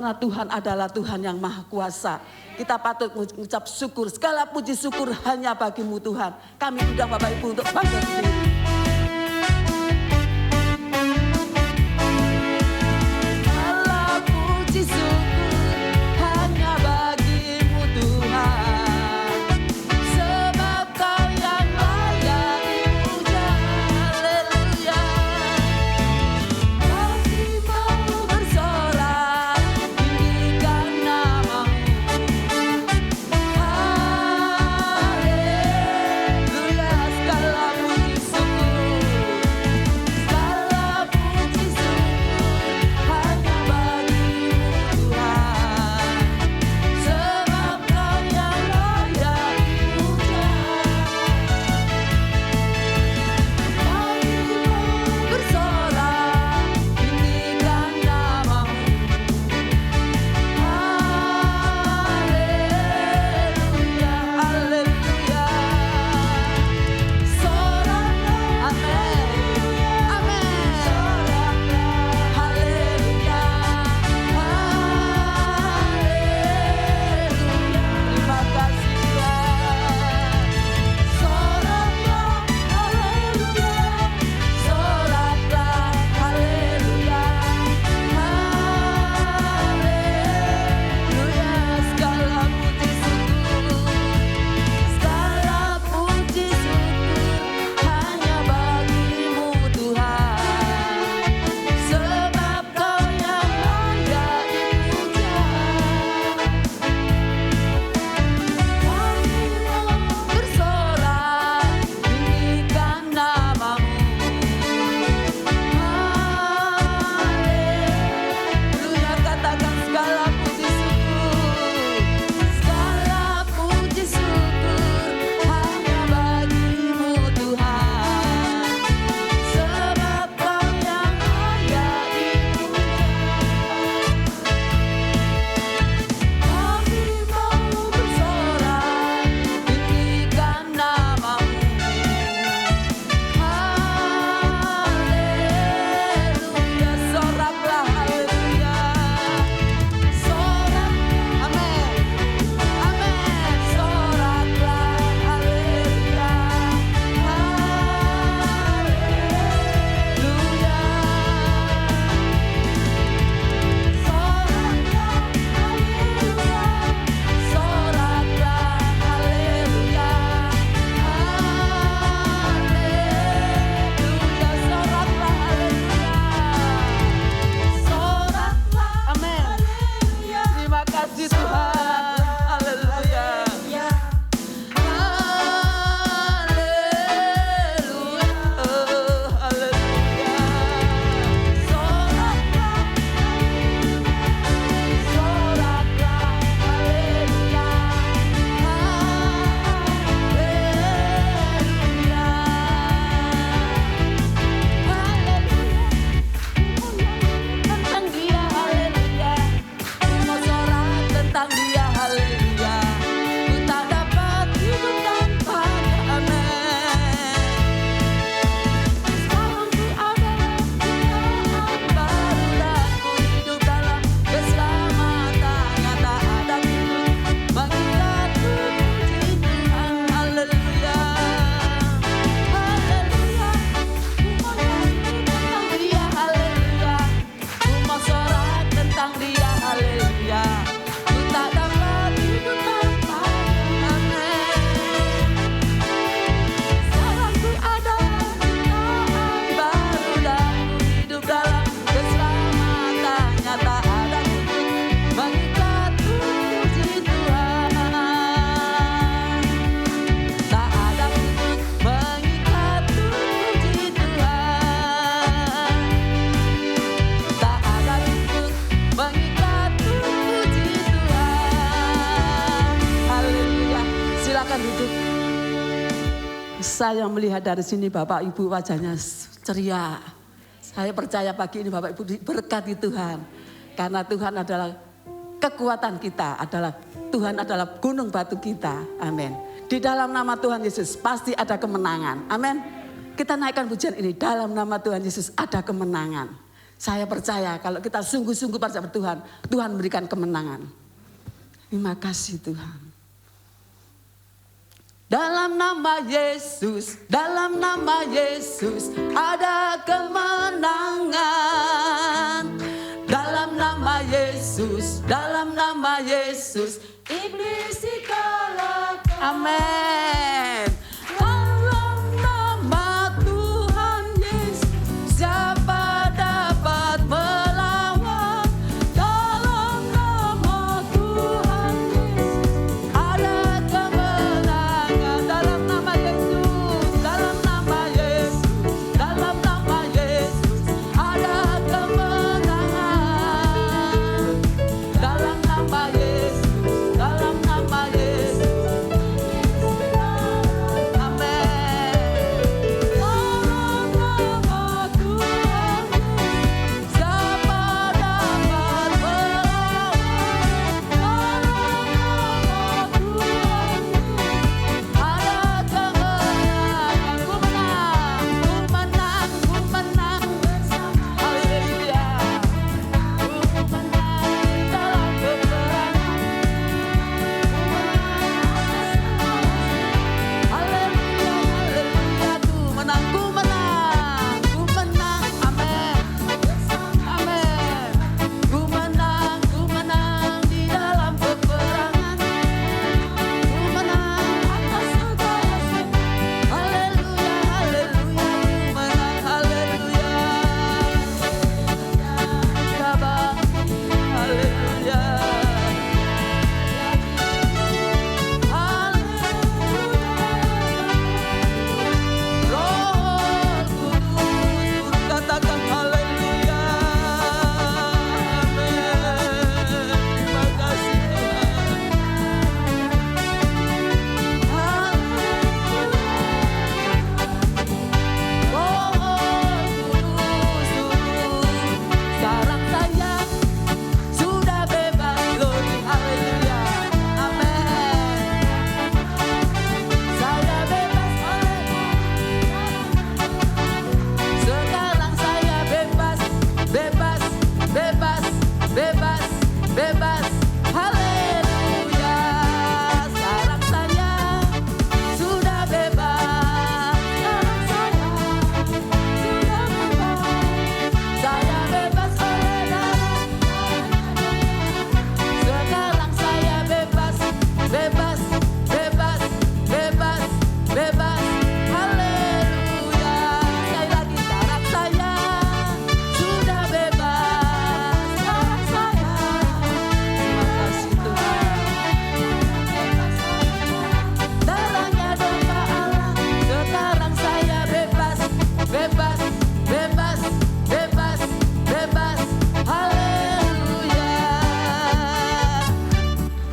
karena Tuhan adalah Tuhan yang maha kuasa. Kita patut mengucap syukur. Segala puji syukur hanya bagimu Tuhan. Kami undang Bapak Ibu untuk bangkit berdiri. Saya melihat dari sini Bapak Ibu wajahnya ceria. Saya percaya pagi ini Bapak Ibu diberkati Tuhan. Karena Tuhan adalah kekuatan kita, Tuhan adalah gunung batu kita. Amin. Di dalam nama Tuhan Yesus pasti ada kemenangan. Amin. Kita naikkan pujian ini, dalam nama Tuhan Yesus ada kemenangan. Saya percaya kalau kita sungguh-sungguh percaya Tuhan, Tuhan memberikan kemenangan. Terima kasih Tuhan. Dalam nama Yesus ada kemenangan. Dalam nama Yesus, iblis dikalahkan. Amin. Dalam nama Tuhan Yesus, siapa dapat melawan? Dalam nama Tuhan Yesus, ada kemenangan. Dalam nama Yesus, dalam nama Yesus, dalam nama Yesus, ada kemenangan. Dalam nama Yesus, dalam nama Yesus.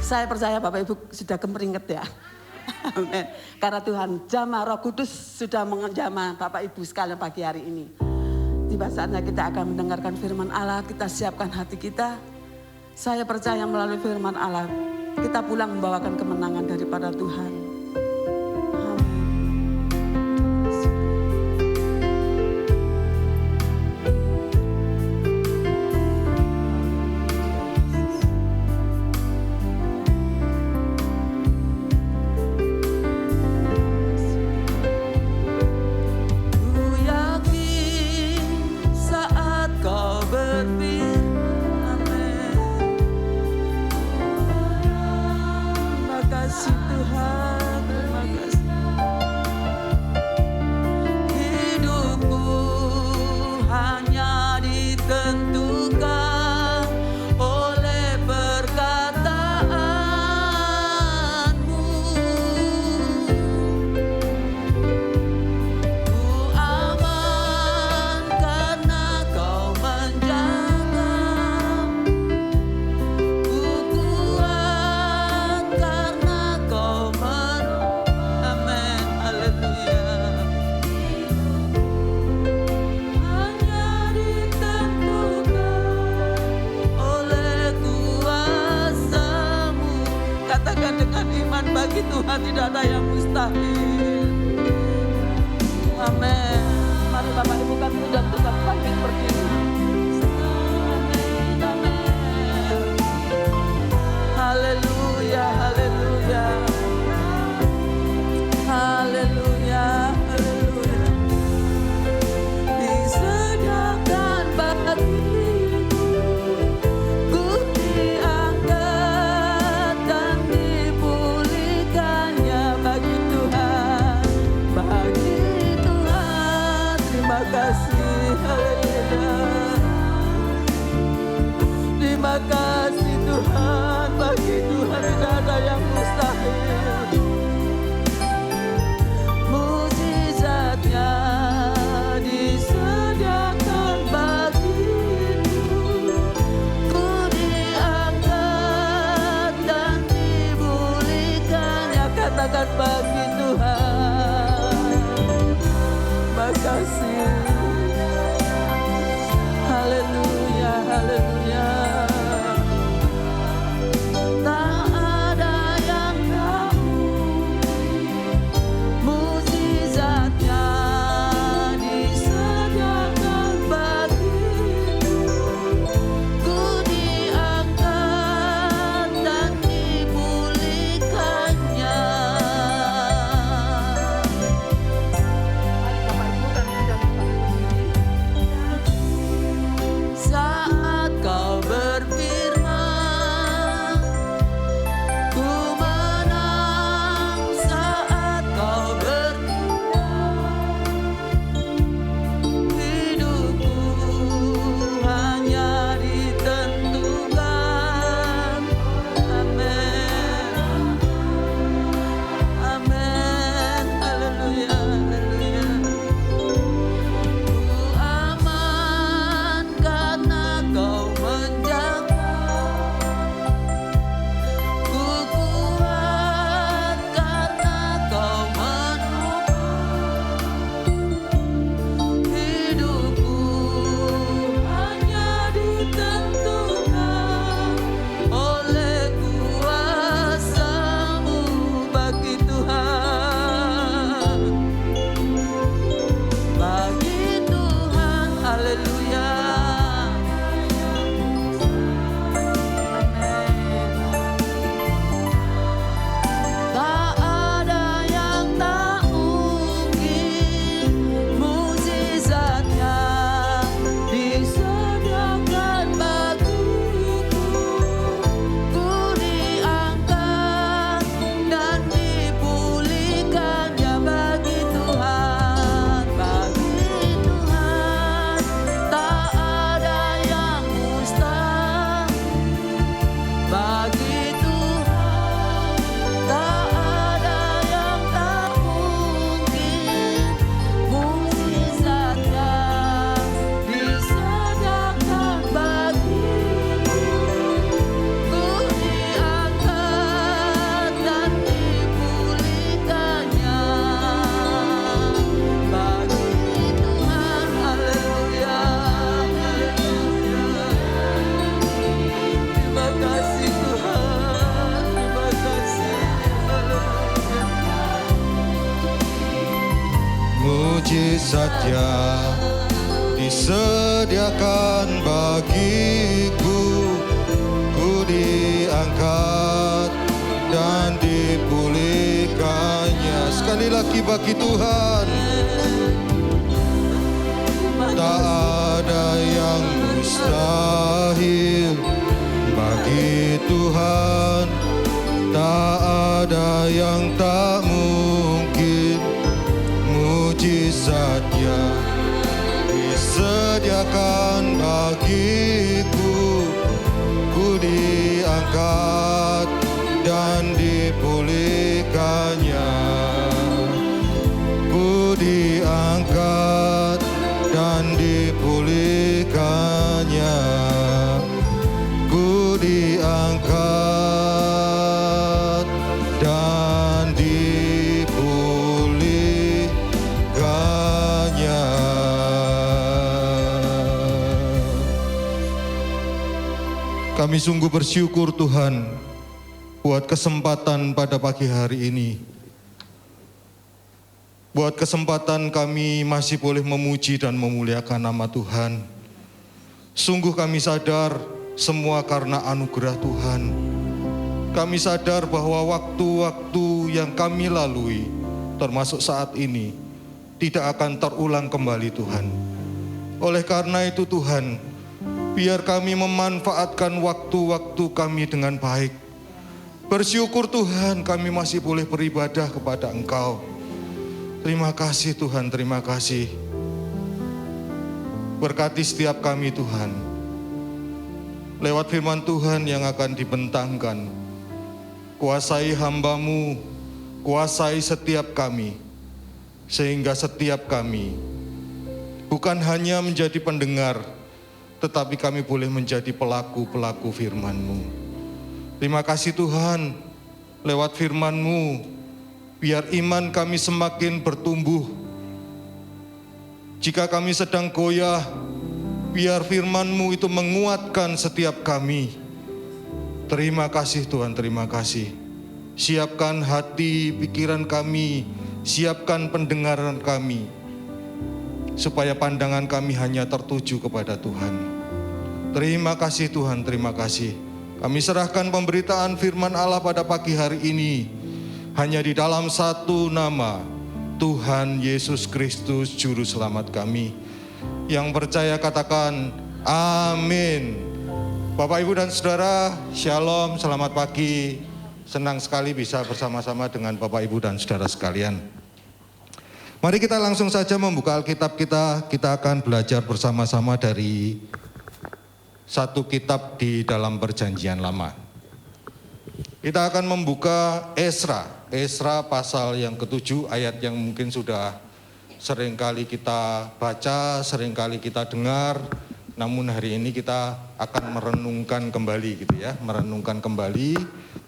Saya percaya Bapak Ibu sudah kemeringet ya. Amin. Karena Tuhan jamah Roh Kudus sudah menjamah Bapak Ibu sekalian pagi hari ini. Tiba saatnya kita akan mendengarkan firman Allah, kita siapkan hati kita. Saya percaya melalui firman Allah, kita pulang membawakan kemenangan daripada Tuhan. Bagi Tuhan tidak ada yang mustahil. Amin. Mari Bapak Ibu kami dan Tuhan bangkit berdiri. Haleluya, haleluya. Haleluya, haleluya. Disediakan bagiku, ku diangkat dan dipulihkannya bagi Tuhan, bagi Tuhan. Terima kasih, haleluya. Terima kasih Tuhan, bagi Tuhan tidak ada yang mustahil. Mukjizatnya disediakan bagiku, ku diangkat dan dipulihkannya. Katakan bagi Tuhan, terima kasih. Haleluya, haleluya. Tak ada yang tahu mukjizatnya disediakan bagiku, ku diangkat dan dipulihkannya. Saat kau berfirman, ku menang. Saat kau bertindak, hidupku hanya ditentukan. Amin, amin, haleluya, haleluya. Ku aman karena kau menjaga, ku kuat karena kau menopang. Hidupku hanya ditentukan oleh kuasa-Mu bagi Tuhan, bagi Tuhan, haleluya. Tak ada yang tak mungkin, mukjizatnya disediakan bagiku, ku diangkat dan dipulihkannya bagi Tuhan, bagi Tuhan. Tak ada yang mustahil bagi Tuhan, tak ada yang tak mungkin, mukjizatnya disediakan bagiku, ku diangkat dan dipulihkannya bagi Tuhan, haleluya, haleluya. Terima kasih Tuhan, terima kasih, haleluya. Mukjizatnya disediakan bagiku, ku diangkat dan dipulihkannya. Sekali lagi bagi Tuhan, tak ada yang mustahil bagi Tuhan, tak ada yang tak mungkin, mukjizatnya disediakan bagiku, ku diangkat dan dipulihkannya, ku diangkat dan dipulihkannya, ku diangkat dan dipulihkannya. Kami sungguh bersyukur Tuhan buat kesempatan pada pagi hari ini. Buat kesempatan kami masih boleh memuji dan memuliakan nama Tuhan. Sungguh kami sadar semua karena anugerah Tuhan. Kami sadar bahwa waktu-waktu yang kami lalui, termasuk saat ini, tidak akan terulang kembali Tuhan. Oleh karena itu Tuhan, biar kami memanfaatkan waktu-waktu kami dengan baik. Bersyukur Tuhan kami masih boleh beribadah kepada Engkau. Terima kasih Tuhan, terima kasih. Berkati setiap kami Tuhan. Lewat firman Tuhan yang akan dibentangkan, kuasai hamba-Mu, kuasai setiap kami, sehingga setiap kami bukan hanya menjadi pendengar, tetapi kami boleh menjadi pelaku-pelaku firman-Mu. Terima kasih Tuhan, lewat firman-Mu, biar iman kami semakin bertumbuh. Jika kami sedang goyah, biar firman-Mu itu menguatkan setiap kami. Terima kasih Tuhan, terima kasih. Siapkan hati, pikiran kami, siapkan pendengaran kami, supaya pandangan kami hanya tertuju kepada Tuhan. Terima kasih Tuhan, terima kasih. Kami serahkan pemberitaan firman Allah pada pagi hari ini hanya di dalam satu nama, Tuhan Yesus Kristus Juru Selamat kami. Yang percaya katakan amin. Bapak, Ibu, dan Saudara, Shalom, selamat pagi. Senang sekali bisa bersama-sama dengan Bapak, Ibu, dan Saudara sekalian. Mari kita langsung saja membuka Alkitab kita. Kita akan belajar bersama-sama dari satu kitab di dalam Perjanjian Lama. Kita akan membuka Esra pasal yang ke-7, ayat yang mungkin sudah seringkali kita baca, seringkali kita dengar, namun hari ini kita akan merenungkan kembali gitu ya, merenungkan kembali,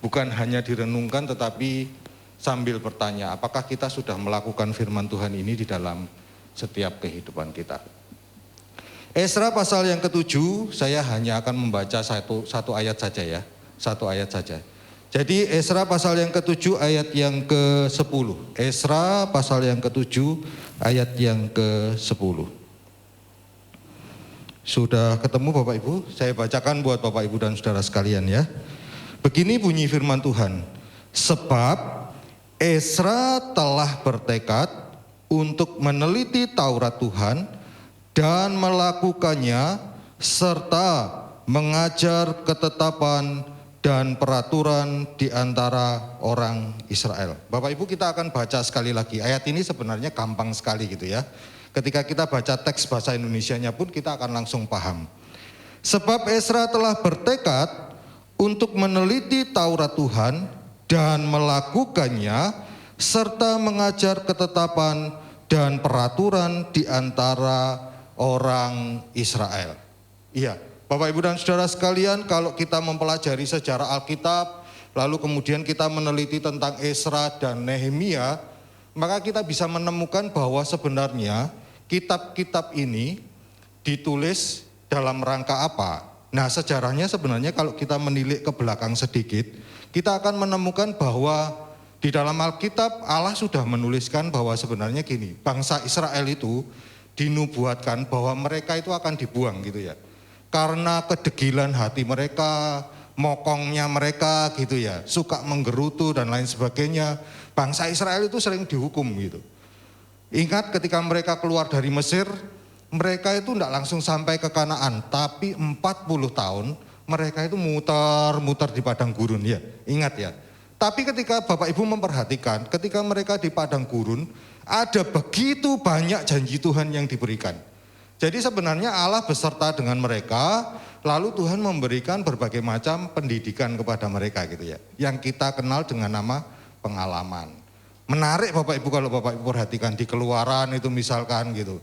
bukan hanya direnungkan tetapi sambil bertanya, apakah kita sudah melakukan firman Tuhan ini di dalam setiap kehidupan kita. Esra pasal yang ke-7, saya hanya akan membaca satu ayat saja ya, satu ayat saja. Jadi Esra pasal yang ke-7 ayat yang ke-10. Esra pasal yang ke-7 ayat yang ke-10. Sudah ketemu Bapak Ibu? Saya bacakan buat Bapak Ibu dan Saudara sekalian ya. Begini bunyi firman Tuhan. Sebab Esra telah bertekad untuk meneliti Taurat Tuhan dan melakukannya serta mengajar ketetapan dan peraturan di antara orang Israel. Bapak Ibu, kita akan baca sekali lagi. Ayat ini sebenarnya gampang sekali gitu ya. Ketika kita baca teks bahasa Indonesianya pun kita akan langsung paham. Sebab Esra telah bertekad untuk meneliti Taurat Tuhan dan melakukannya serta mengajar ketetapan dan peraturan di antara orang Israel. Iya. Bapak, Ibu, dan Saudara sekalian, kalau kita mempelajari sejarah Alkitab, lalu kemudian kita meneliti tentang Esra dan Nehemia, maka kita bisa menemukan bahwa sebenarnya kitab-kitab ini ditulis dalam rangka apa? Nah, sejarahnya sebenarnya kalau kita menilik ke belakang sedikit, kita akan menemukan bahwa di dalam Alkitab Allah sudah menuliskan bahwa sebenarnya gini, bangsa Israel itu dinubuatkan bahwa mereka itu akan dibuang gitu ya. Karena kedegilan hati mereka, mokongnya mereka gitu ya, suka menggerutu dan lain sebagainya. Bangsa Israel itu sering dihukum gitu. Ingat ketika mereka keluar dari Mesir, mereka itu tidak langsung sampai ke Kanaan, tapi 40 tahun mereka itu muter-muter di padang gurun ya. Ingat ya. Tapi ketika Bapak Ibu memperhatikan, ketika mereka di padang gurun, ada begitu banyak janji Tuhan yang diberikan. Jadi sebenarnya Allah beserta dengan mereka, lalu Tuhan memberikan berbagai macam pendidikan kepada mereka gitu ya. Yang kita kenal dengan nama pengalaman. Menarik Bapak Ibu kalau Bapak Ibu perhatikan di Keluaran itu misalkan gitu.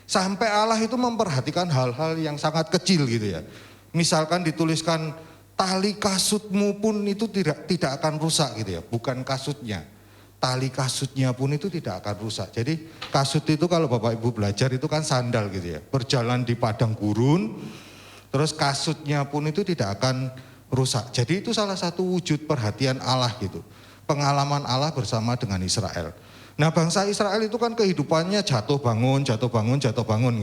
Sampai Allah itu memperhatikan hal-hal yang sangat kecil gitu ya. Misalkan dituliskan tali kasutmu pun itu tidak akan rusak gitu ya. Bukan kasutnya. Tali kasutnya pun itu tidak akan rusak. Jadi kasut itu kalau Bapak Ibu belajar itu kan sandal gitu ya. Berjalan di padang gurun, terus kasutnya pun itu tidak akan rusak. Jadi itu salah satu wujud perhatian Allah gitu. Pengalaman Allah bersama dengan Israel. Nah, bangsa Israel itu kan kehidupannya jatuh bangun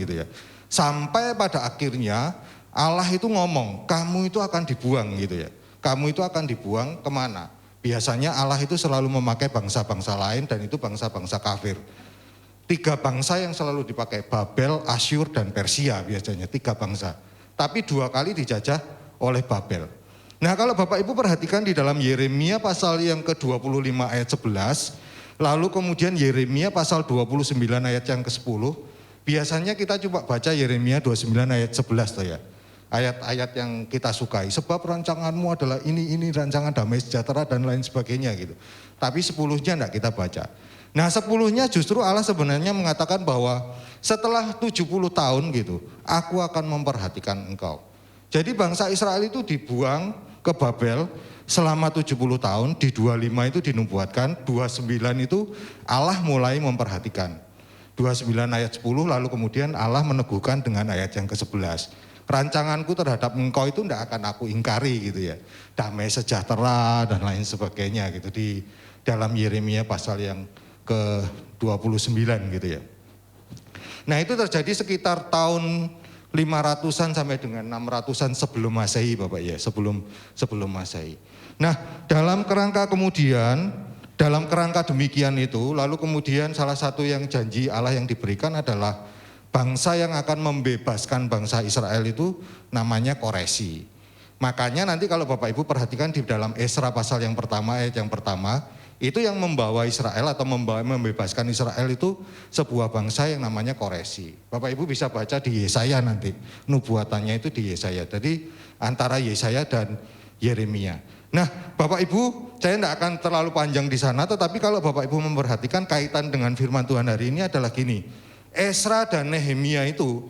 gitu ya. Sampai pada akhirnya Allah itu ngomong, kamu itu akan dibuang gitu ya. kamu itu akan dibuang kemana? Biasanya Allah itu selalu memakai bangsa-bangsa lain dan itu bangsa-bangsa kafir. 3 bangsa yang selalu dipakai, Babel, Asyur, dan Persia biasanya, 3 bangsa. Tapi 2 kali dijajah oleh Babel. Nah kalau Bapak Ibu perhatikan di dalam Yeremia pasal yang ke-25 ayat 11, lalu kemudian Yeremia pasal 29 ayat yang ke-10, biasanya kita coba baca Yeremia 29 ayat 11 tuh ya. Ayat-ayat yang kita sukai, sebab rancanganmu adalah ini rancangan damai sejahtera dan lain sebagainya gitu. Tapi 10-nya enggak kita baca. Nah 10-nya justru Allah sebenarnya mengatakan bahwa setelah 70 tahun gitu, aku akan memperhatikan engkau. Jadi bangsa Israel itu dibuang ke Babel selama 70 tahun, di 25 itu dinubuatkan, 29 itu Allah mulai memperhatikan. 29 ayat 10 lalu kemudian Allah meneguhkan dengan ayat yang ke-11. Rancanganku terhadap engkau itu tidak akan aku ingkari gitu ya. Damai sejahtera dan lain sebagainya gitu di dalam Yeremia pasal yang ke-29 gitu ya. Nah itu terjadi sekitar tahun 500-an sampai dengan 600-an sebelum Masehi Bapak ya, sebelum Masehi. Nah dalam kerangka demikian itu, lalu kemudian salah satu yang janji Allah yang diberikan adalah bangsa yang akan membebaskan bangsa Israel itu namanya Koresi. Makanya nanti kalau Bapak Ibu perhatikan di dalam Esra pasal yang pertama, ayat yang pertama, itu yang membawa Israel atau membebaskan Israel itu sebuah bangsa yang namanya Koresi. Bapak Ibu bisa baca di Yesaya nanti, nubuatannya itu di Yesaya. Jadi antara Yesaya dan Yeremia. Nah Bapak Ibu, saya tidak akan terlalu panjang di sana, tetapi kalau Bapak Ibu memperhatikan kaitan dengan firman Tuhan hari ini adalah gini. Esra dan Nehemia itu,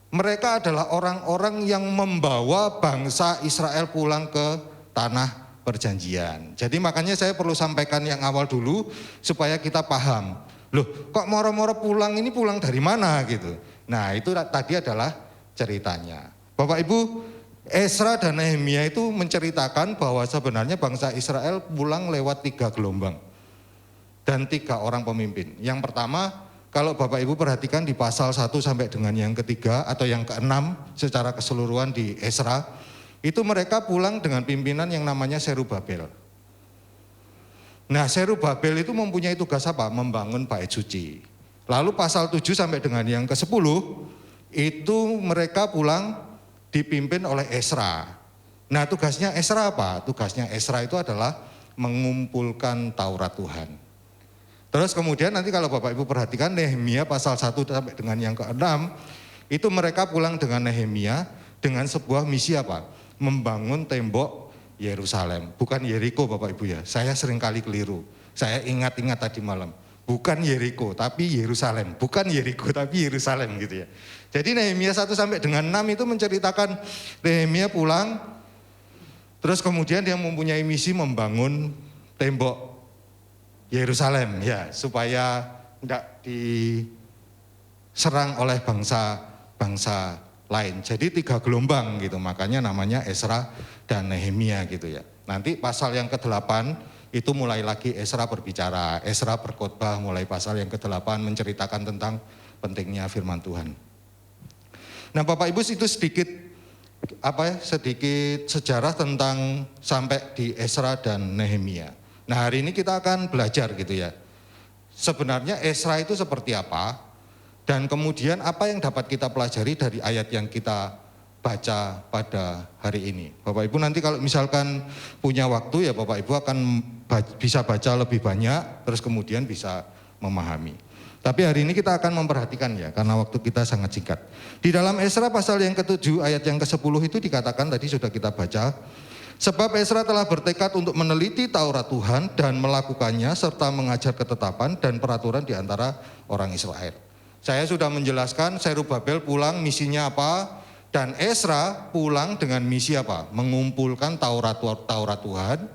mereka adalah orang-orang yang membawa bangsa Israel pulang ke tanah perjanjian. Jadi makanya saya perlu sampaikan yang awal dulu supaya kita paham. Loh kok moro-moro pulang ini pulang dari mana gitu. Nah itu tadi adalah ceritanya. Bapak Ibu, Esra dan Nehemia itu menceritakan bahwa sebenarnya bangsa Israel pulang lewat 3 gelombang. Dan 3 orang pemimpin. Yang pertama, kalau Bapak Ibu perhatikan di pasal 1 sampai dengan yang ketiga atau yang ke-6 secara keseluruhan di Esra, itu mereka pulang dengan pimpinan yang namanya Serubabel. Nah Serubabel itu mempunyai tugas apa? Membangun bait suci. Lalu pasal 7 sampai dengan yang ke-10, itu mereka pulang dipimpin oleh Esra. Nah tugasnya Esra apa? Tugasnya Esra itu adalah mengumpulkan Taurat Tuhan. Terus kemudian nanti kalau Bapak Ibu perhatikan Nehemia pasal 1 sampai dengan yang ke-6, itu mereka pulang dengan Nehemia dengan sebuah misi apa? Membangun tembok Yerusalem, bukan Yeriko Bapak Ibu ya. Saya sering kali keliru. Saya ingat-ingat tadi malam, bukan Yeriko tapi Yerusalem, bukan Yeriko tapi Yerusalem gitu ya. Jadi Nehemia 1 sampai dengan 6 itu menceritakan Nehemia pulang, terus kemudian dia mempunyai misi membangun tembok Yerusalem ya, supaya tidak diserang oleh bangsa lain. Jadi 3 gelombang gitu, makanya namanya Esra dan Nehemia gitu ya. Nanti pasal yang ke-8 itu mulai lagi Esra berbicara, Esra berkhotbah, mulai pasal yang ke-8 menceritakan tentang pentingnya firman Tuhan. Nah Bapak Ibu itu sedikit sejarah tentang sampai di Esra dan Nehemia. Nah hari ini kita akan belajar gitu ya. Sebenarnya Esra itu seperti apa? Dan kemudian apa yang dapat kita pelajari dari ayat yang kita baca pada hari ini. Bapak Ibu nanti kalau misalkan punya waktu ya Bapak Ibu akan bisa baca lebih banyak, terus kemudian bisa memahami. Tapi hari ini kita akan memperhatikan ya, karena waktu kita sangat singkat. Di dalam Esra pasal yang ke-7 ayat yang ke-10 itu dikatakan tadi sudah kita baca. Sebab Esra telah bertekad untuk meneliti Taurat Tuhan dan melakukannya serta mengajar ketetapan dan peraturan di antara orang Israel. Saya sudah menjelaskan Serubabel pulang misinya apa, dan Esra pulang dengan misi apa? Mengumpulkan Taurat Tuhan,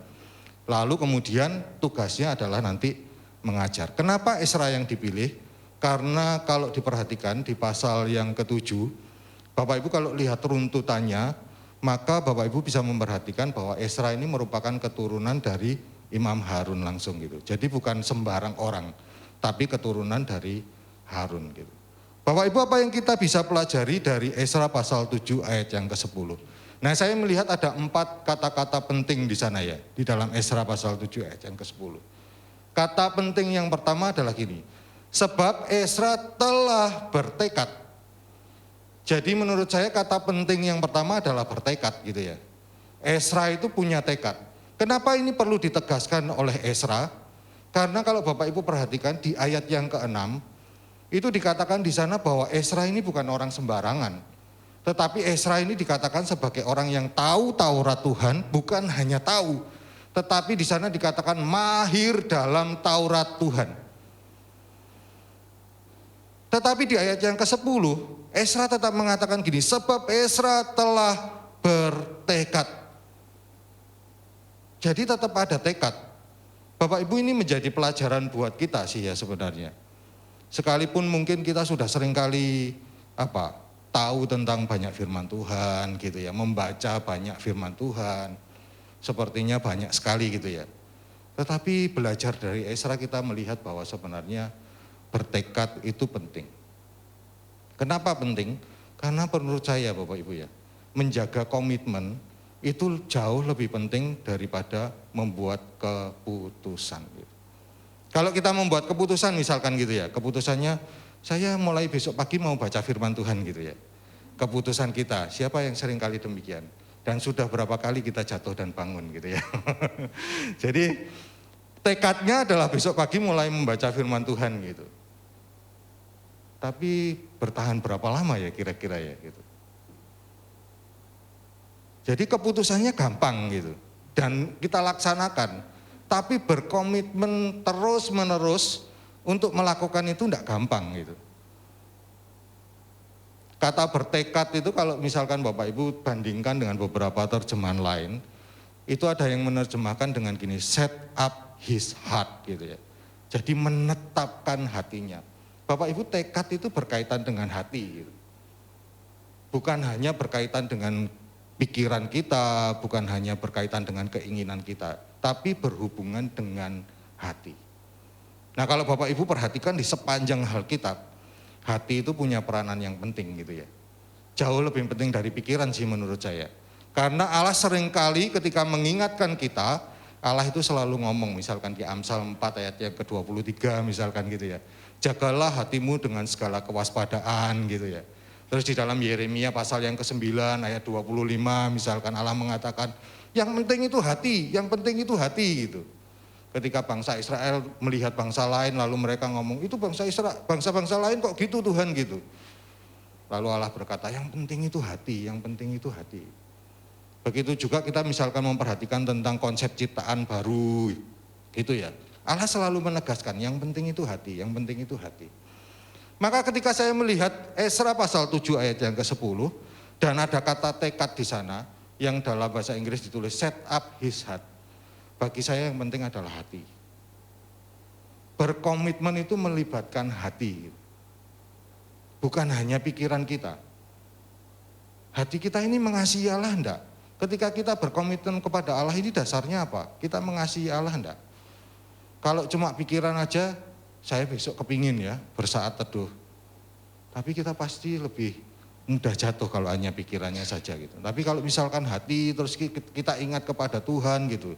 lalu kemudian tugasnya adalah nanti mengajar. Kenapa Esra yang dipilih? Karena kalau diperhatikan di pasal yang ke-7, Bapak Ibu kalau lihat runtutannya, maka Bapak Ibu bisa memperhatikan bahwa Esra ini merupakan keturunan dari Imam Harun langsung gitu. Jadi bukan sembarang orang, tapi keturunan dari Harun gitu. Bapak Ibu apa yang kita bisa pelajari dari Esra pasal 7 ayat yang ke-10? Nah, saya melihat ada 4 kata-kata penting di sana ya, di dalam Esra pasal 7 ayat yang ke-10. Kata penting yang pertama adalah gini, sebab Esra telah bertekad. Jadi menurut saya kata penting yang pertama adalah bertekad gitu ya. Esra itu punya tekad. Kenapa ini perlu ditegaskan oleh Esra? Karena kalau Bapak Ibu perhatikan di ayat yang ke-6, itu dikatakan di sana bahwa Esra ini bukan orang sembarangan. Tetapi Esra ini dikatakan sebagai orang yang tahu Taurat Tuhan, bukan hanya tahu, tetapi di sana dikatakan mahir dalam Taurat Tuhan. Tetapi di ayat yang ke-10, Esra tetap mengatakan gini, sebab Esra telah bertekad. Jadi tetap ada tekad. Bapak Ibu, ini menjadi pelajaran buat kita sih ya sebenarnya. Sekalipun mungkin kita sudah seringkali tahu tentang banyak firman Tuhan gitu ya, membaca banyak firman Tuhan, sepertinya banyak sekali gitu ya. Tetapi belajar dari Esra kita melihat bahwa sebenarnya bertekad itu penting. Kenapa penting? Karena menurut saya Bapak Ibu ya, menjaga komitmen itu jauh lebih penting daripada membuat keputusan gitu. Kalau kita membuat keputusan misalkan gitu ya, keputusannya saya mulai besok pagi mau baca firman Tuhan gitu ya. Keputusan kita, siapa yang sering kali demikian? Dan sudah berapa kali kita jatuh dan bangun gitu ya. Jadi tekadnya adalah besok pagi mulai membaca firman Tuhan gitu. Tapi bertahan berapa lama ya kira-kira ya gitu. Jadi keputusannya gampang gitu. Dan kita laksanakan. Tapi berkomitmen terus menerus untuk melakukan itu enggak gampang gitu. Kata bertekad itu kalau misalkan Bapak Ibu bandingkan dengan beberapa terjemahan lain, itu ada yang menerjemahkan dengan gini, set up his heart gitu ya. Jadi menetapkan hatinya. Bapak Ibu, tekad itu berkaitan dengan hati gitu. Bukan hanya berkaitan dengan pikiran kita, bukan hanya berkaitan dengan keinginan kita, tapi berhubungan dengan hati. Nah, kalau Bapak Ibu perhatikan di sepanjang Alkitab, hati itu punya peranan yang penting gitu ya. Jauh lebih penting dari pikiran sih menurut saya. Karena Allah seringkali ketika mengingatkan kita, Allah itu selalu ngomong misalkan di Amsal 4 ayat yang ke-23 misalkan gitu ya. Jagalah hatimu dengan segala kewaspadaan gitu ya. Terus di dalam Yeremia pasal yang ke-9 ayat 25 misalkan Allah mengatakan, yang penting itu hati, yang penting itu hati gitu. Ketika bangsa Israel melihat bangsa lain lalu mereka ngomong, itu bangsa-bangsa lain kok gitu Tuhan gitu. Lalu Allah berkata, yang penting itu hati, yang penting itu hati. Begitu juga kita misalkan memperhatikan tentang konsep ciptaan baru gitu ya. Allah selalu menegaskan, yang penting itu hati, yang penting itu hati. Maka ketika saya melihat Esra pasal 7 ayat yang ke-10 dan ada kata tekad di sana yang dalam bahasa Inggris ditulis set up his heart. Bagi saya yang penting adalah hati. Berkomitmen itu melibatkan hati. Bukan hanya pikiran kita. Hati kita ini mengasihi Allah enggak? Ketika kita berkomitmen kepada Allah ini dasarnya apa? Kita mengasihi Allah enggak? Kalau cuma pikiran aja, saya besok kepingin ya bersaat teduh. Tapi kita pasti lebih mudah jatuh kalau hanya pikirannya saja gitu. Tapi kalau misalkan hati terus kita ingat kepada Tuhan gitu.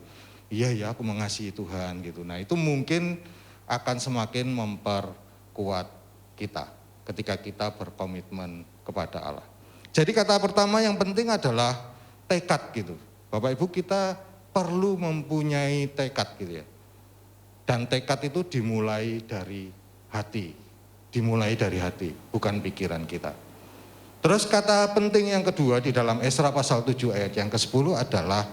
Iya ya aku mengasihi Tuhan gitu. Nah itu mungkin akan semakin memperkuat kita ketika kita berkomitmen kepada Allah. Jadi kata pertama yang penting adalah tekad gitu. Bapak Ibu kita perlu mempunyai tekad gitu ya. Dan tekad itu dimulai dari hati. Dimulai dari hati, bukan pikiran kita. Terus kata penting yang kedua di dalam Esra pasal 7 ayat yang ke-10 adalah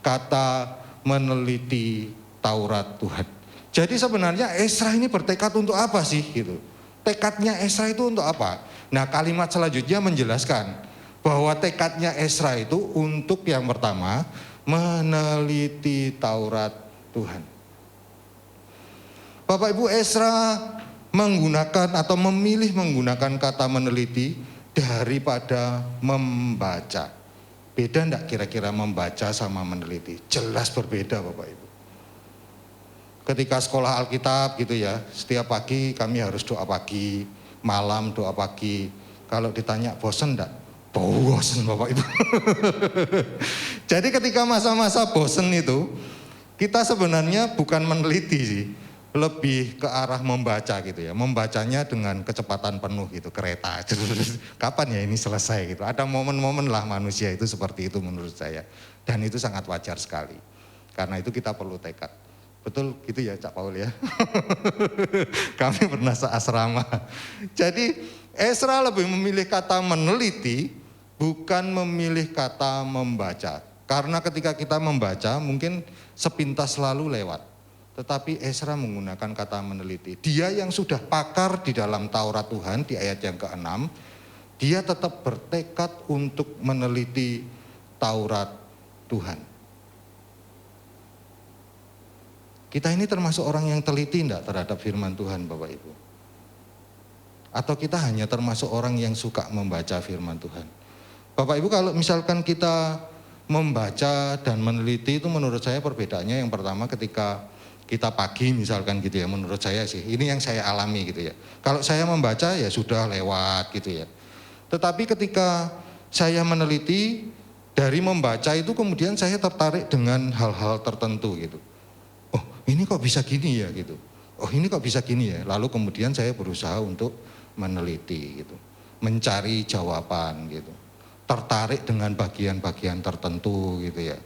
kata meneliti Taurat Tuhan. Jadi sebenarnya Esra ini bertekad untuk apa sih gitu. Tekadnya Esra itu untuk apa? Nah kalimat selanjutnya menjelaskan bahwa tekadnya Esra itu untuk yang pertama meneliti Taurat Tuhan. Bapak Ibu, Esra menggunakan atau memilih menggunakan kata meneliti daripada membaca. Beda enggak kira-kira membaca sama meneliti? Jelas berbeda Bapak Ibu. Ketika sekolah Alkitab gitu ya, setiap pagi kami harus doa pagi, malam doa pagi. Kalau ditanya bosan enggak? bosen Bapak Ibu. Jadi ketika masa-masa bosen itu, kita sebenarnya bukan meneliti sih, lebih ke arah membaca gitu ya. Membacanya dengan kecepatan penuh gitu, kereta. Kapan ya ini selesai gitu. Ada momen-momen lah manusia itu seperti itu menurut saya. Dan itu sangat wajar sekali. Karena itu kita perlu tekad. Betul gitu ya Cak Paul ya. Kami pernah seasrama. Jadi Ezra lebih memilih kata meneliti, bukan memilih kata membaca. Karena ketika kita membaca mungkin sepintas lalu lewat. Tetapi Ezra menggunakan kata meneliti. Dia yang sudah pakar di dalam Taurat Tuhan di ayat yang ke-6, dia tetap bertekad untuk meneliti Taurat Tuhan. Kita ini termasuk orang yang teliti enggak terhadap firman Tuhan Bapak Ibu? Atau kita hanya termasuk orang yang suka membaca firman Tuhan? Bapak Ibu, kalau misalkan kita membaca dan meneliti itu menurut saya perbedaannya yang pertama ketika kita pagi misalkan gitu ya, menurut saya sih ini yang saya alami gitu ya. Kalau saya membaca ya sudah lewat gitu ya. Tetapi ketika saya meneliti, dari membaca itu kemudian saya tertarik dengan hal-hal tertentu gitu. Oh ini kok bisa gini ya gitu. Oh ini kok bisa gini ya. Lalu kemudian saya berusaha untuk meneliti gitu. Mencari jawaban gitu. Tertarik dengan bagian-bagian tertentu gitu ya.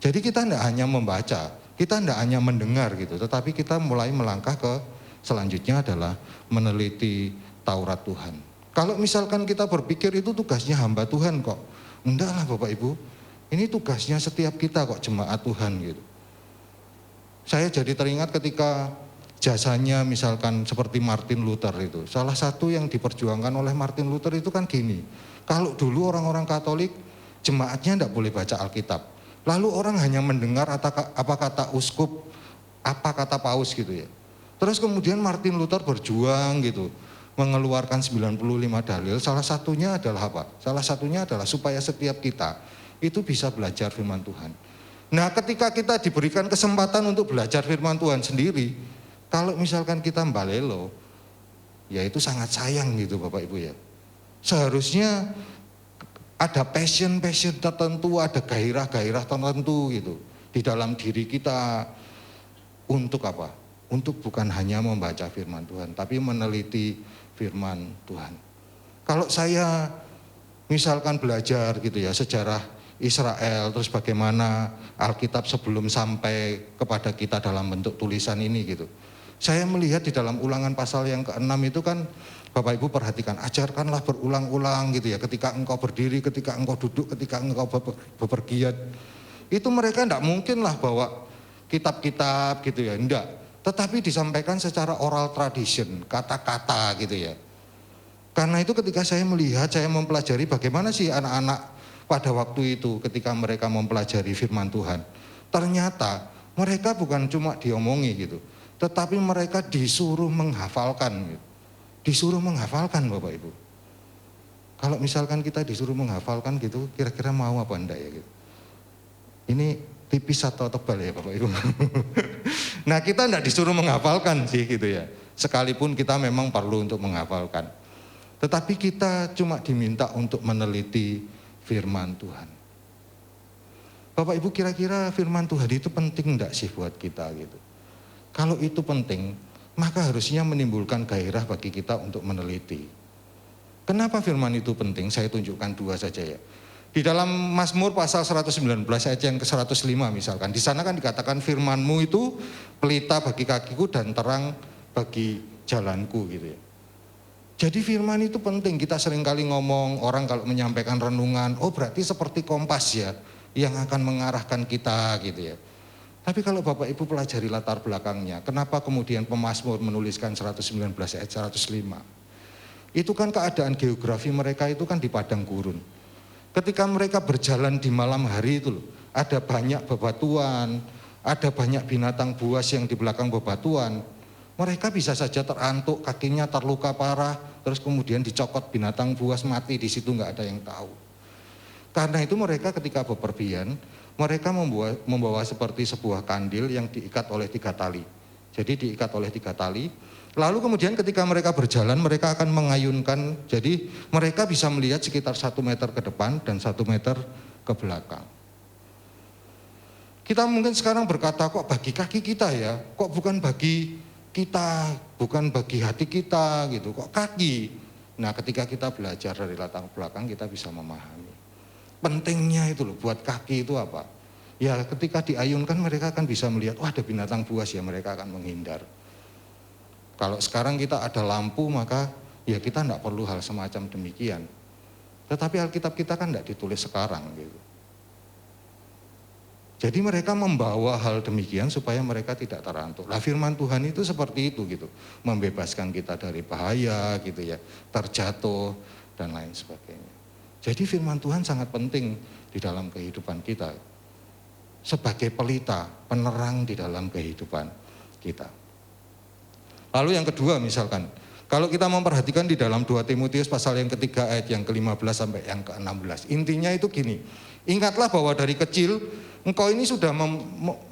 Jadi kita tidak hanya membaca, kita tidak hanya mendengar gitu, tetapi kita mulai melangkah ke selanjutnya adalah meneliti Taurat Tuhan. Kalau misalkan kita berpikir itu tugasnya hamba Tuhan kok, enggak lah Bapak Ibu, ini tugasnya setiap kita kok jemaat Tuhan gitu. Saya jadi teringat ketika jasanya misalkan seperti Martin Luther itu. Salah satu yang diperjuangkan oleh Martin Luther itu kan gini, kalau dulu orang-orang Katolik jemaatnya tidak boleh baca Alkitab. Lalu orang hanya mendengar apa kata uskup, apa kata paus gitu ya. Terus kemudian Martin Luther berjuang gitu, mengeluarkan 95 dalil, salah satunya adalah apa? Salah satunya adalah supaya setiap kita itu bisa belajar firman Tuhan. Nah ketika kita diberikan kesempatan untuk belajar firman Tuhan sendiri, kalau misalkan kita mbalelo, ya itu sangat sayang gitu Bapak Ibu ya. Seharusnya ada passion tertentu, ada gairah-gairah tertentu gitu di dalam diri kita untuk apa? Untuk bukan hanya membaca firman Tuhan, tapi meneliti firman Tuhan. Kalau saya misalkan belajar gitu ya sejarah Israel, terus bagaimana Alkitab sebelum sampai kepada kita dalam bentuk tulisan ini gitu. Saya melihat di dalam Ulangan pasal yang ke-6 itu kan Bapak Ibu perhatikan, ajarkanlah berulang-ulang gitu ya, ketika engkau berdiri, ketika engkau duduk, ketika engkau bepergian. Itu mereka tidak mungkin lah bawa kitab-kitab gitu ya, enggak. Tetapi disampaikan secara oral tradition, kata-kata gitu ya. Karena itu ketika saya melihat, saya mempelajari bagaimana sih anak-anak pada waktu itu ketika mereka mempelajari firman Tuhan. Ternyata mereka bukan cuma diomongi gitu, tetapi mereka disuruh menghafalkan gitu. Disuruh menghafalkan Bapak Ibu. Kalau misalkan kita disuruh menghafalkan gitu, kira-kira mau apa enggak ya gitu. Ini tipis atau tebal ya Bapak Ibu. Nah kita enggak disuruh menghafalkan sih gitu ya. Sekalipun kita memang perlu untuk menghafalkan. Tetapi kita cuma diminta untuk meneliti firman Tuhan. Bapak Ibu kira-kira firman Tuhan itu penting enggak sih buat kita gitu. Kalau itu penting, maka harusnya menimbulkan gairah bagi kita untuk meneliti. Kenapa firman itu penting? Saya tunjukkan dua saja ya. Di dalam Mazmur pasal 119 ayat yang ke-105 misalkan. Di sana kan dikatakan firman-Mu itu pelita bagi kakiku dan terang bagi jalanku gitu ya. Jadi firman itu penting. Kita seringkali ngomong, orang kalau menyampaikan renungan, oh berarti seperti kompas ya, yang akan mengarahkan kita gitu ya. Tapi kalau Bapak Ibu pelajari latar belakangnya, kenapa kemudian pemazmur menuliskan 119 ayat 105? Itu kan keadaan geografi mereka itu kan di padang gurun. Ketika mereka berjalan di malam hari itu loh, ada banyak bebatuan, ada banyak binatang buas yang di belakang bebatuan. Mereka bisa saja terantuk, kakinya terluka parah, terus kemudian dicokot binatang buas mati, di situ nggak ada yang tahu. Karena itu mereka ketika bepergian, mereka membawa seperti sebuah kandil yang diikat oleh 3 tali. Jadi diikat oleh 3 tali. Lalu kemudian ketika mereka berjalan, mereka akan mengayunkan, jadi mereka bisa melihat sekitar 1 meter ke depan dan 1 meter ke belakang. Kita mungkin sekarang berkata, kok bagi kaki kita ya, kok bukan bagi kita, bukan bagi hati kita gitu, kok kaki. Nah ketika kita belajar dari latar belakang kita bisa memahami. Pentingnya itu loh, buat kaki itu apa? Ya ketika diayunkan mereka akan bisa melihat, wah ada binatang buas ya, mereka akan menghindar. Kalau sekarang kita ada lampu maka ya kita tidak perlu hal semacam demikian. Tetapi Alkitab kita kan tidak ditulis sekarang gitu. Jadi mereka membawa hal demikian supaya mereka tidak terantuk. Nah firman Tuhan itu seperti itu gitu. Membebaskan kita dari bahaya gitu ya, terjatuh dan lain sebagainya. Jadi firman Tuhan sangat penting di dalam kehidupan kita. Sebagai pelita, penerang di dalam kehidupan kita. Lalu yang kedua misalkan, kalau kita memperhatikan di dalam 2 Timotius pasal yang ketiga ayat yang ke-15 sampai yang ke-16. Intinya itu gini, ingatlah bahwa dari kecil engkau ini sudah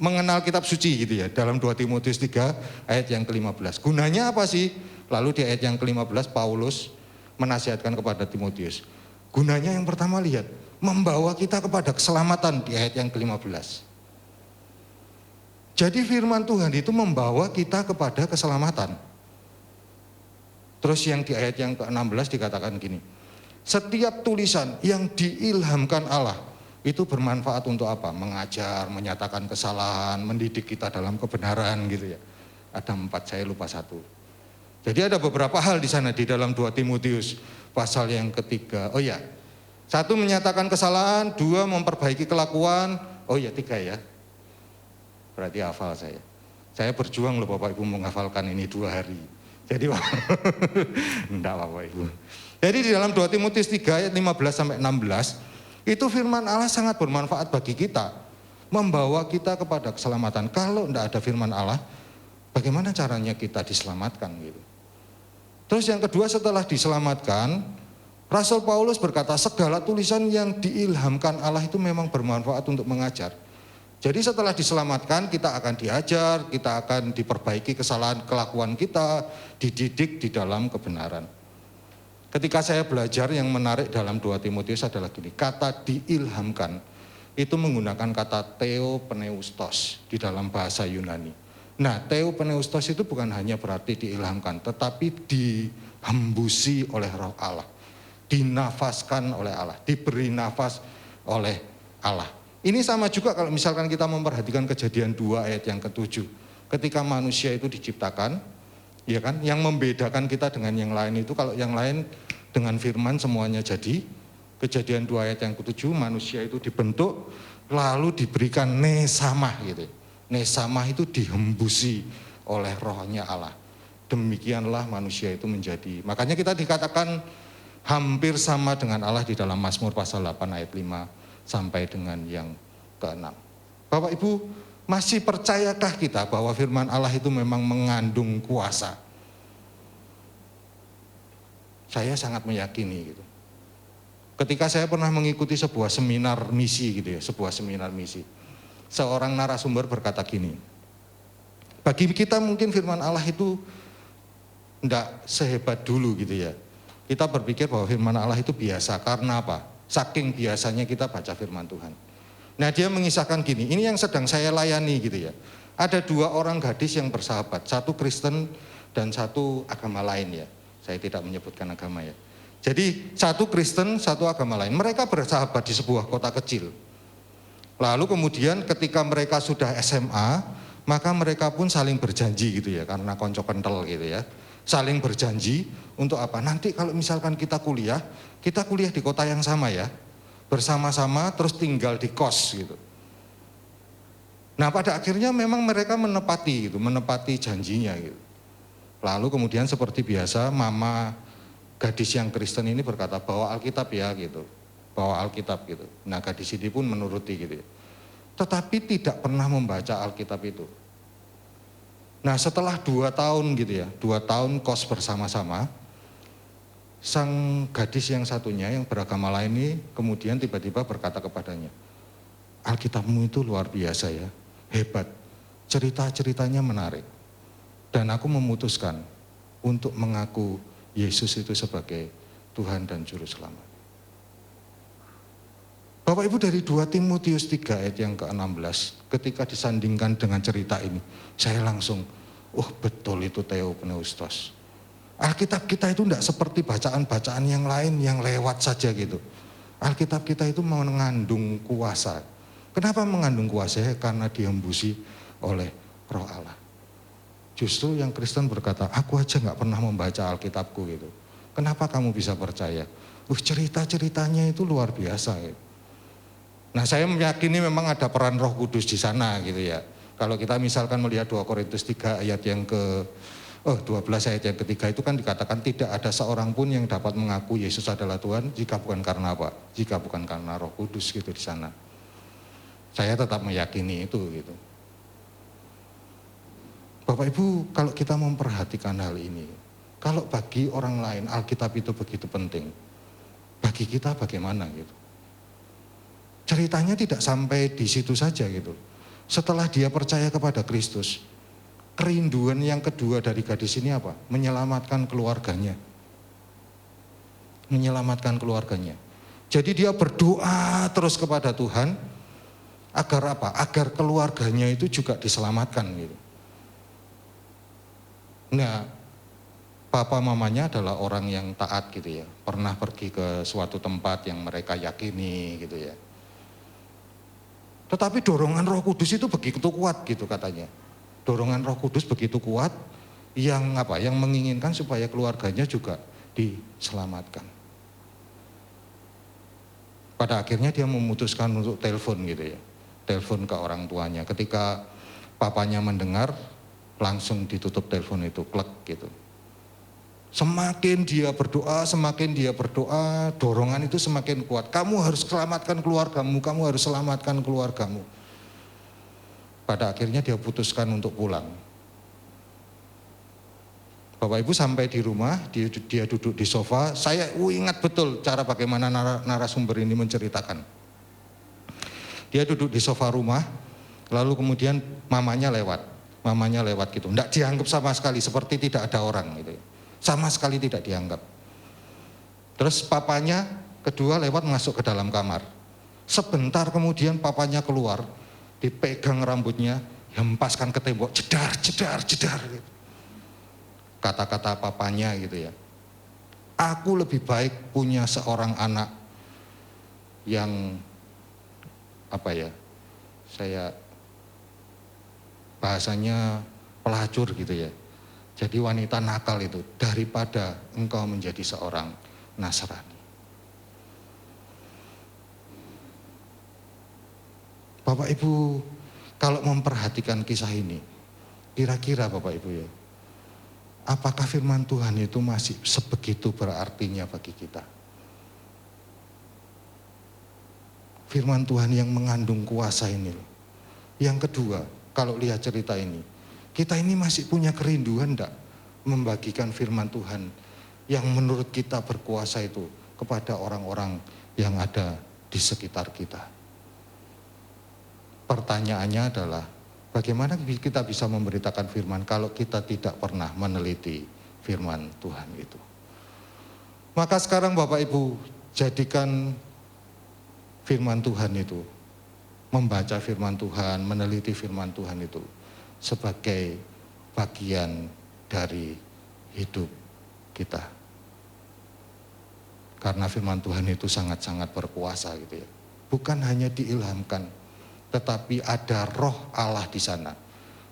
mengenal kitab suci gitu ya. Dalam 2 Timotius 3 ayat yang ke-15. Gunanya apa sih? Lalu di ayat yang ke-15 Paulus menasihatkan kepada Timotius. Gunanya yang pertama lihat, membawa kita kepada keselamatan di ayat yang ke-15. Jadi firman Tuhan itu membawa kita kepada keselamatan. Terus yang di ayat yang ke-16 dikatakan gini. Setiap tulisan yang diilhamkan Allah itu bermanfaat untuk apa? Mengajar, menyatakan kesalahan, mendidik kita dalam kebenaran gitu ya. Ada 4, saya lupa 1. Jadi ada beberapa hal di sana di dalam 2 Timotius pasal yang ketiga. Oh ya, 1 menyatakan kesalahan, 2 memperbaiki kelakuan. Oh ya 3 ya. Berarti hafal saya. Saya berjuang loh Bapak Ibu menghafalkan ini 2 hari. Jadi enggak Bapak Ibu. Jadi di dalam 2 Timotius 3 ayat 15 sampai 16 itu firman Allah sangat bermanfaat bagi kita. Membawa kita kepada keselamatan. Kalau enggak ada firman Allah, bagaimana caranya kita diselamatkan gitu. Terus yang kedua setelah diselamatkan, Rasul Paulus berkata segala tulisan yang diilhamkan Allah itu memang bermanfaat untuk mengajar. Jadi setelah diselamatkan kita akan diajar, kita akan diperbaiki kesalahan kelakuan kita, dididik di dalam kebenaran. Ketika saya belajar yang menarik dalam 2 Timotius adalah gini, kata diilhamkan itu menggunakan kata theopneustos di dalam bahasa Yunani. Nah theopneustos itu bukan hanya berarti diilhamkan, tetapi dihembusi oleh roh Allah, dinafaskan oleh Allah, diberi nafas oleh Allah. Ini sama juga kalau misalkan kita memperhatikan Kejadian 2 ayat yang ke-7. Ketika manusia itu diciptakan, ya kan, yang membedakan kita dengan yang lain itu kalau yang lain dengan firman semuanya jadi. Kejadian 2 ayat yang ke-7 manusia itu dibentuk lalu diberikan nesamah gitu. Nesamah itu dihembusi oleh rohnya Allah. Demikianlah manusia itu menjadi. Makanya kita dikatakan hampir sama dengan Allah di dalam Mazmur pasal 8 ayat 5 sampai dengan yang ke-6. Bapak Ibu, masih percayakah kita bahwa firman Allah itu memang mengandung kuasa? Saya sangat meyakini gitu. Ketika saya pernah mengikuti sebuah seminar misi gitu ya, sebuah seminar misi. Seorang narasumber berkata gini, bagi kita mungkin firman Allah itu enggak sehebat dulu gitu ya. Kita berpikir bahwa firman Allah itu biasa, karena apa? Saking biasanya kita baca firman Tuhan. Nah dia mengisahkan gini, ini yang sedang saya layani gitu ya. Ada 2 orang gadis yang bersahabat, 1 Kristen dan 1 agama lain ya. Saya tidak menyebutkan agama ya. Jadi 1 Kristen, 1 agama lain. Mereka bersahabat di sebuah kota kecil. Lalu kemudian ketika mereka sudah SMA, maka mereka pun saling berjanji gitu ya, karena konco kental gitu ya. Saling berjanji untuk apa? Nanti kalau misalkan kita kuliah di kota yang sama ya, bersama-sama terus tinggal di kos gitu. Nah pada akhirnya memang mereka menepati janjinya gitu. Lalu kemudian seperti biasa mama gadis yang Kristen ini berkata bawa Alkitab ya gitu, bawa Alkitab gitu. Nah gadis ini pun menuruti gitu ya. Tetapi tidak pernah membaca Alkitab itu. Nah setelah 2 tahun gitu ya, 2 tahun kos bersama-sama, sang gadis yang satunya yang beragama lain ini kemudian tiba-tiba berkata kepadanya, Alkitabmu itu luar biasa ya, hebat, cerita-ceritanya menarik. Dan aku memutuskan untuk mengaku Yesus itu sebagai Tuhan dan Juru Selamat. Bapak Ibu, dari 2 Timotius 3 ayat yang ke-16, ketika disandingkan dengan cerita ini, saya langsung, oh betul itu Theopneustos. Alkitab kita itu tidak seperti bacaan-bacaan yang lain yang lewat saja gitu. Alkitab kita itu mengandung kuasa. Kenapa mengandung kuasa? Karena dihembusi oleh Roh Allah. Justru yang Kristen berkata, aku aja nggak pernah membaca Alkitabku gitu. Kenapa kamu bisa percaya? Cerita-ceritanya itu luar biasa gitu. Nah, saya meyakini memang ada peran Roh Kudus di sana gitu ya. Kalau kita misalkan melihat 2 Korintus 3 ayat yang 12 ayat yang ketiga itu kan dikatakan tidak ada seorang pun yang dapat mengaku Yesus adalah Tuhan jika bukan karena apa? Jika bukan karena Roh Kudus gitu di sana. Saya tetap meyakini itu gitu. Bapak Ibu, kalau kita memperhatikan hal ini, kalau bagi orang lain Alkitab itu begitu penting, bagi kita bagaimana gitu? Ceritanya tidak sampai di situ saja gitu. Setelah dia percaya kepada Kristus, kerinduan yang kedua dari gadis ini apa? Menyelamatkan keluarganya. Menyelamatkan keluarganya. Jadi dia berdoa terus kepada Tuhan, agar apa? Agar keluarganya itu juga diselamatkan gitu. Nah, papa mamanya adalah orang yang taat gitu ya. Pernah pergi ke suatu tempat yang mereka yakini gitu ya. Tetapi dorongan Roh Kudus itu begitu kuat gitu katanya. Dorongan Roh Kudus begitu kuat yang apa? Yang menginginkan supaya keluarganya juga diselamatkan. Pada akhirnya dia memutuskan untuk telepon gitu ya. Telepon ke orang tuanya. Ketika papanya mendengar, langsung ditutup telepon itu, klek gitu. Semakin dia berdoa, dorongan itu semakin kuat. Kamu harus selamatkan keluargamu, kamu harus selamatkan keluargamu. Pada akhirnya dia putuskan untuk pulang. Bapak Ibu sampai di rumah, dia duduk di sofa, saya ingat betul cara bagaimana narasumber ini menceritakan. Dia duduk di sofa rumah, lalu kemudian mamanya lewat gitu, enggak dianggap sama sekali, seperti tidak ada orang gitu. Sama sekali tidak dianggap. Terus papanya kedua lewat masuk ke dalam kamar. Sebentar kemudian papanya keluar, dipegang rambutnya, hempaskan ke tembok, jedar gitu. Kata-kata papanya gitu ya. Aku lebih baik punya seorang anak yang apa ya? Saya bahasanya pelacur gitu ya. Jadi wanita nakal itu daripada engkau menjadi seorang Nasrani. Bapak Ibu, kalau memperhatikan kisah ini, kira-kira Bapak Ibu ya, apakah firman Tuhan itu masih sebegitu berartinya bagi kita? Firman Tuhan yang mengandung kuasa ini loh. Yang kedua, kalau lihat cerita ini, kita ini masih punya kerinduan enggak membagikan firman Tuhan yang menurut kita berkuasa itu kepada orang-orang yang ada di sekitar kita. Pertanyaannya adalah, bagaimana kita bisa memberitakan firman kalau kita tidak pernah meneliti firman Tuhan itu? Maka sekarang Bapak Ibu, jadikan firman Tuhan itu, membaca firman Tuhan, meneliti firman Tuhan itu sebagai bagian dari hidup kita. Karena firman Tuhan itu sangat-sangat berkuasa gitu ya. Bukan hanya diilhamkan, tetapi ada roh Allah di sana.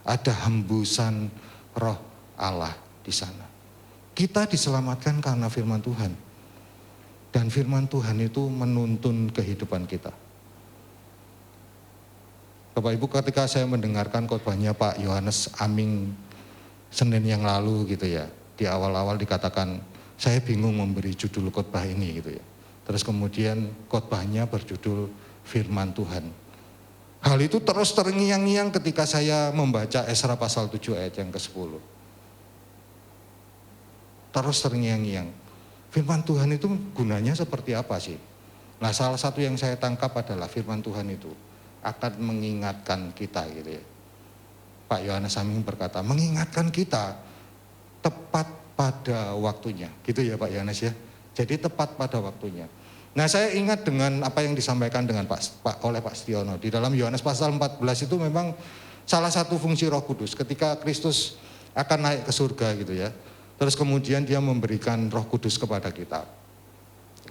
Ada hembusan roh Allah di sana. Kita diselamatkan karena firman Tuhan. Dan firman Tuhan itu menuntun kehidupan kita. Bapak Ibu, ketika saya mendengarkan khotbahnya Pak Yohanes Aming Senin yang lalu gitu ya, di awal-awal dikatakan saya bingung memberi judul khotbah ini gitu ya. Terus kemudian khotbahnya berjudul Firman Tuhan. Hal itu terus terngiang-ngiang ketika saya membaca Esra pasal 7 ayat yang ke-10. Terus terngiang-ngiang. Firman Tuhan itu gunanya seperti apa sih? Nah, salah satu yang saya tangkap adalah firman Tuhan itu akan mengingatkan kita gitu ya. Pak Yohanes Saming berkata, mengingatkan kita tepat pada waktunya. Gitu ya Pak Yohanes ya. Jadi tepat pada waktunya. Nah saya ingat dengan apa yang disampaikan oleh Pak Setiono. Di dalam Yohanes pasal 14 itu memang salah satu fungsi Roh Kudus ketika Kristus akan naik ke surga gitu ya. Terus kemudian dia memberikan Roh Kudus kepada kita.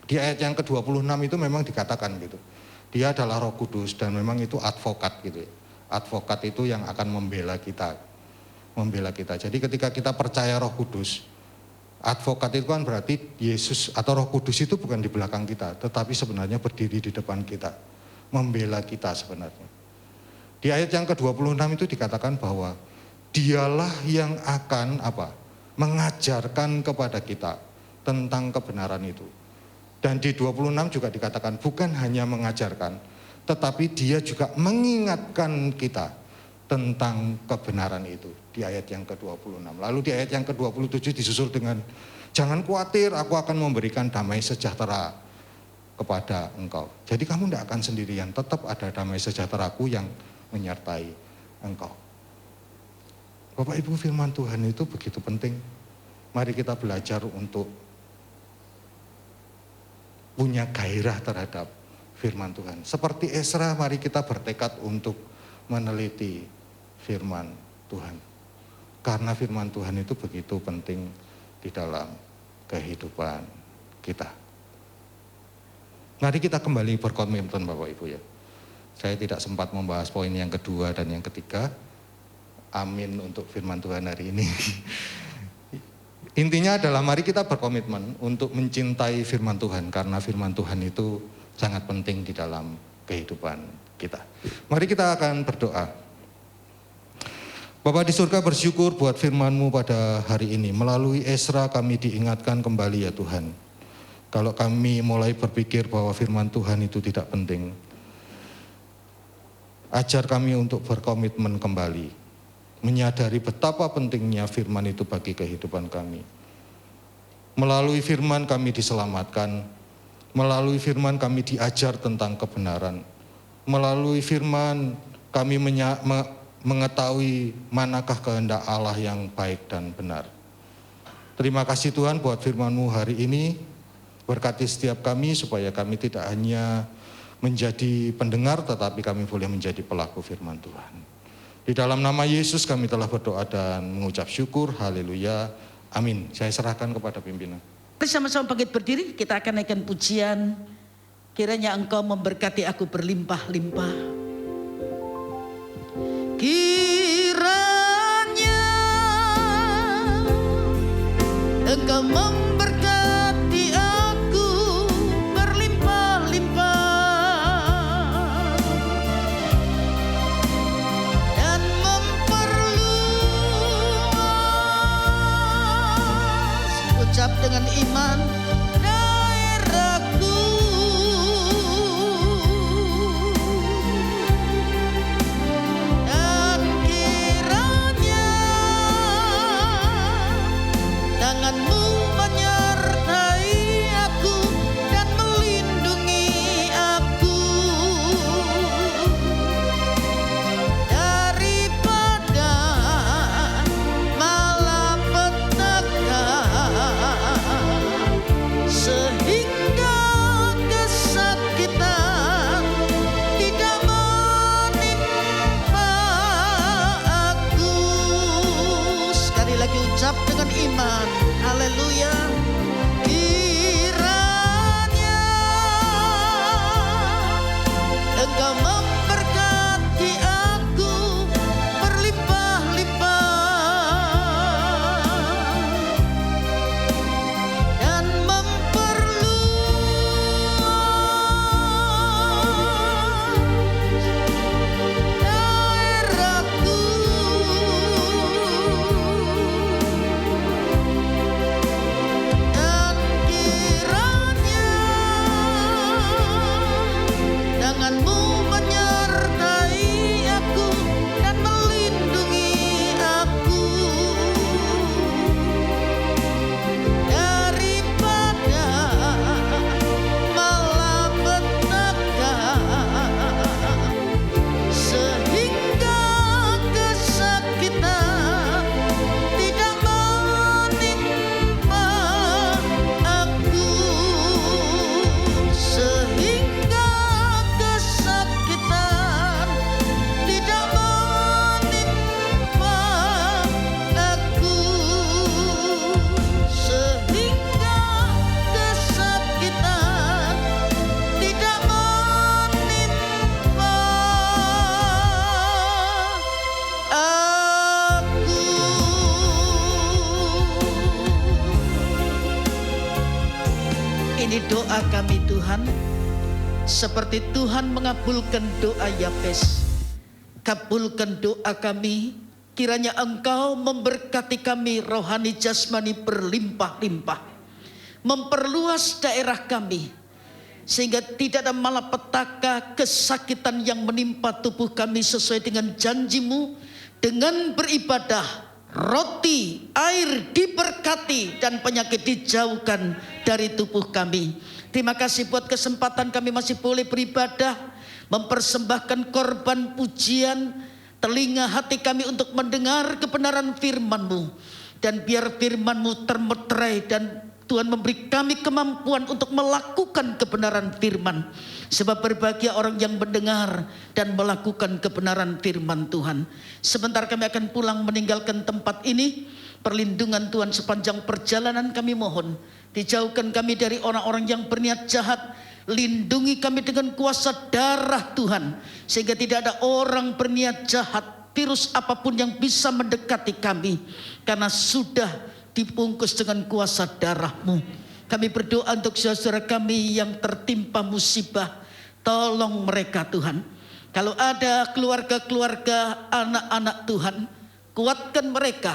Di ayat yang ke-26 itu memang dikatakan gitu. Dia adalah Roh Kudus dan memang itu advokat gitu ya. Advokat itu yang akan membela kita. Jadi ketika kita percaya Roh Kudus, advokat itu kan berarti Yesus atau Roh Kudus itu bukan di belakang kita, tetapi sebenarnya berdiri di depan kita, membela kita sebenarnya. Di ayat yang ke-26 itu dikatakan bahwa dialah yang akan mengajarkan kepada kita tentang kebenaran itu. Dan di 26 juga dikatakan bukan hanya mengajarkan, tetapi dia juga mengingatkan kita tentang kebenaran itu di ayat yang ke-26. Lalu di ayat yang ke-27 disusul dengan jangan khawatir, aku akan memberikan damai sejahtera kepada engkau. Jadi kamu tidak akan sendirian, tetap ada damai sejahteraku yang menyertai engkau. Bapak Ibu, firman Tuhan itu begitu penting. Mari kita belajar untuk punya gairah terhadap firman Tuhan. Seperti Ezra, mari kita bertekad untuk meneliti firman Tuhan. Karena firman Tuhan itu begitu penting di dalam kehidupan kita. Mari kita kembali berkomitmen Bapak Ibu ya. Saya tidak sempat membahas poin yang kedua dan yang ketiga. Amin untuk firman Tuhan hari ini. Intinya adalah mari kita berkomitmen untuk mencintai firman Tuhan. Karena firman Tuhan itu sangat penting di dalam kehidupan kita. Mari kita akan berdoa. Bapa di surga, bersyukur buat firman-Mu pada hari ini. Melalui Ezra kami diingatkan kembali ya Tuhan. Kalau kami mulai berpikir bahwa firman Tuhan itu tidak penting, ajar kami untuk berkomitmen kembali. Menyadari betapa pentingnya firman itu bagi kehidupan kami. Melalui firman kami diselamatkan. Melalui firman kami diajar tentang kebenaran. Melalui firman kami mengetahui manakah kehendak Allah yang baik dan benar. Terima kasih Tuhan buat firman-Mu hari ini. Berkati setiap kami supaya kami tidak hanya menjadi pendengar tetapi kami boleh menjadi pelaku firman Tuhan. Di dalam nama Yesus kami telah berdoa dan mengucap syukur. Haleluya. Amin. Saya serahkan kepada pimpinan. Sama-sama bangkit berdiri, kita akan naikkan pujian. Kiranya Engkau memberkati aku berlimpah-limpah. Kiranya Engkau memberkati aku berlimpah-limpah dan memperluas, ucap dengan iman, daerahku. Dan kiranya tangan-Mu menyertai aku dan melindungi aku daripada malapetaka, sehingga kesakitan tidak menimpa aku. Sekali lagi ucap dengan iman, haleluya. Kiranya Engkau memberkati aku berlimpah-limpah dan memperluas daerahku. Dan kiranya tangan-Mu menyertai Ini doa kami Tuhan, seperti Tuhan mengabulkan doa Yabes. Kabulkan doa kami, kiranya Engkau memberkati kami rohani jasmani berlimpah-limpah. Memperluas daerah kami, sehingga tidak ada malapetaka, kesakitan yang menimpa tubuh kami sesuai dengan janji-Mu. Dengan beribadah, roti, air diberkati dan penyakit dijauhkan dari tubuh kami. Terima kasih buat kesempatan kami masih boleh beribadah, mempersembahkan korban pujian, telinga hati kami untuk mendengar kebenaran firman-Mu. Dan biar firman-Mu termeterai dan Tuhan memberi kami kemampuan untuk melakukan kebenaran firman. Sebab berbahagia orang yang mendengar dan melakukan kebenaran firman Tuhan. Sebentar kami akan pulang meninggalkan tempat ini. Perlindungan Tuhan sepanjang perjalanan kami mohon. Dijauhkan kami dari orang-orang yang berniat jahat. Lindungi kami dengan kuasa darah Tuhan. Sehingga tidak ada orang berniat jahat, virus apapun yang bisa mendekati kami. Karena sudah dibungkus dengan kuasa darah-Mu. Kami berdoa untuk saudara kami yang tertimpa musibah. Tolong mereka Tuhan. Kalau ada keluarga-keluarga, anak-anak Tuhan, kuatkan mereka.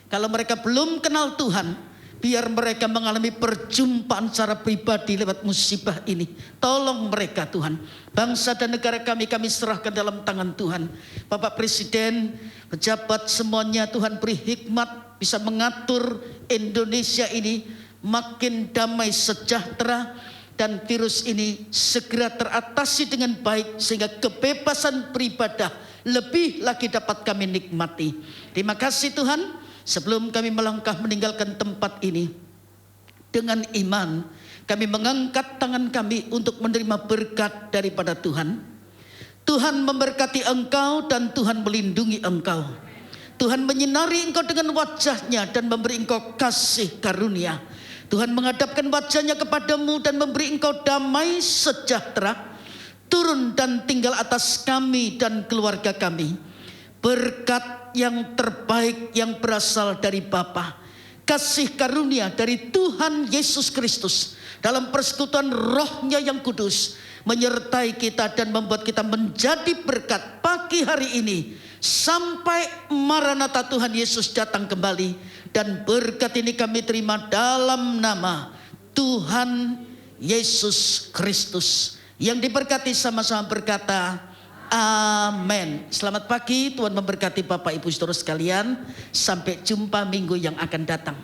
Kalau mereka belum kenal Tuhan, biar mereka mengalami perjumpaan secara pribadi lewat musibah ini. Tolong mereka Tuhan. Bangsa dan negara kami serahkan dalam tangan Tuhan. Bapak Presiden, pejabat semuanya Tuhan beri hikmat, bisa mengatur Indonesia ini makin damai sejahtera. Dan virus ini segera teratasi dengan baik. Sehingga kebebasan beribadah lebih lagi dapat kami nikmati. Terima kasih Tuhan. Sebelum kami melangkah meninggalkan tempat ini, dengan iman kami mengangkat tangan kami untuk menerima berkat daripada Tuhan. Tuhan memberkati engkau dan Tuhan melindungi engkau. Tuhan menyinari engkau dengan wajah-Nya dan memberi engkau kasih karunia. Tuhan menghadapkan wajah-Nya kepadamu dan memberi engkau damai sejahtera. Turun dan tinggal atas kami dan keluarga kami. Berkat yang terbaik yang berasal dari Bapa, kasih karunia dari Tuhan Yesus Kristus dalam persekutuan Roh-Nya yang kudus menyertai kita dan membuat kita menjadi berkat pagi hari ini sampai Maranatha Tuhan Yesus datang kembali. Dan berkat ini kami terima dalam nama Tuhan Yesus Kristus. Yang diberkati sama-sama berkata amin. Selamat pagi, Tuhan memberkati Bapak Ibu Saudara sekalian. Sampai jumpa minggu yang akan datang.